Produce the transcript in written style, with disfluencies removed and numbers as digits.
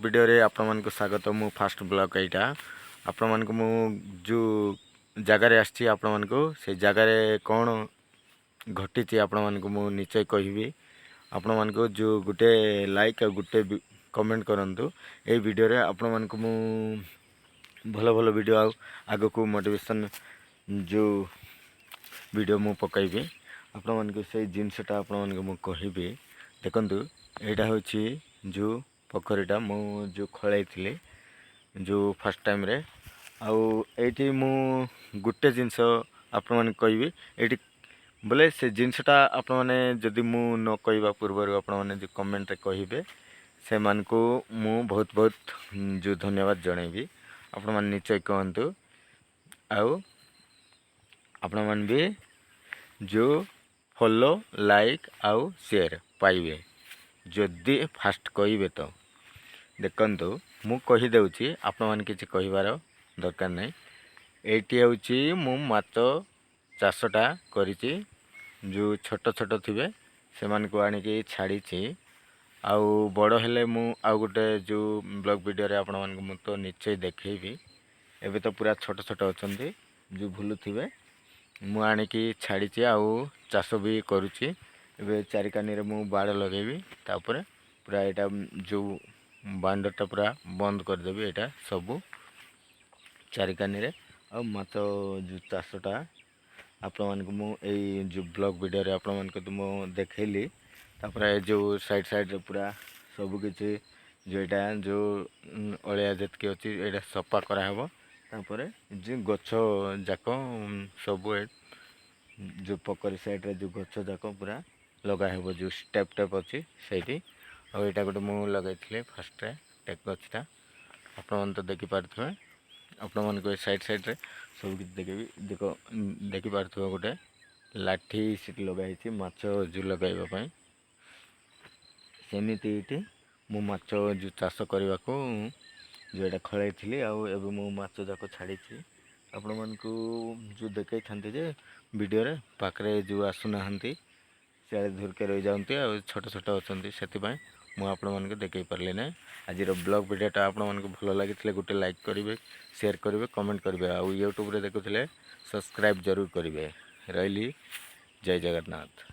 Video रे आपण मानक स्वागत। मु फास्ट ब्लॉग एटा आपण मानक मु जो जगह रे आछि आपण मानक से जगह रे कोन घटिछि आपण मानक मु निश्चय कहबी। आपण मानक जो गुटे लाइक और गुटे कमेंट करंतु। ए वीडियो रे आपण मानक मु भलो भलो वीडियो आगो को मोटिवेशन जो वीडियो मु पकाइबी। आपण मानक से जिनसटा आपण मानक मु कहबी। देखंतु एटा होछि जो पोखरीटा मु जो खळाई जो फर्स्ट टाइम रे आउटी मु गुटे जिनस आपण माने कहबी एटी बोले से जिनसटा आपण माने जदि मु न कहबा पूर्व आपण माने जो कमेंट रे कहिबे से मान को मु बहुत बहुत जो धन्यवाद जणैबी। आपण माने निश्चय कहंतु आउ आपण माने भी जो फॉलो लाइक आउ शेयर पाइबे जदि फास्ट कहबे। तो देखंतु मु कहि देउची आपण माने किछि कहिबार दरकार नै। एटी होउची मु माछ चाषटा करिछि जो छोट छोट थिबे से मान को आनी के छाड़ी छी। आउ बड़ हेले मु आउ गुटे जो ब्लॉग वीडियो रे आपण मान को मु तो निश्चय देखैबी। एबे तो पूरा छोट छोट अछंती जो भूलु थिबे मु आनी की छाड़ी छी आउ चाष भी करूची। एबे चारि कानी रे मु बाड़ लगेबी तापर पूरा एटा जो बांडरटा पूरा बंद कर देबी। एटा सबु चारि कानी रे आ माछ जो चाषटा आपण मान को मु ए जो ब्लॉग वीडियो रे आपण मान को तो मु देखैली। तापर जो साइड साइड रे पूरा सबु किछि जो एटा जो अळिया जेतके अछि एटा सफा करा हबो। तापर जे गछ जाको सबु जो पोखरी साइड रे जो गछ जाको पूरा लगा हबो जो स्टेप स्टेप अछि सेठी। और एटा गोटे मु लगाइथिले फर्स्ट रे टेक गछटा आपण मन तो देखि पारथबे। आपण मन को साइड साइड रे सब किछ देखेबी। देखो देखि पारथबे गोटे लाठी सिट लगाइछि माछ जो लगाइबा पई। सेमिति इति मु माछ जो चाष करबा को जो एटा खळाइथिली आ एबे मु माछ जाको छाड़ीछि। आपण मन को जो देखाई थांती जे वीडियो रे पाकरे जो आसुना हंती से धुर के रहि जाउंती आ छोट छोट अछंती सेति पई मु आपण मन को देखाई पारले नै। आज ब्लॉग वीडियोटा आपण मन को भलो लागिथिले गोटे लाइक करिवे, शेयर करिवे, कमेंट करिवे आ यूट्यूब रे देखुथिले सब्सक्राइब जरूर करिवे। रहिली जय जगन्नाथ।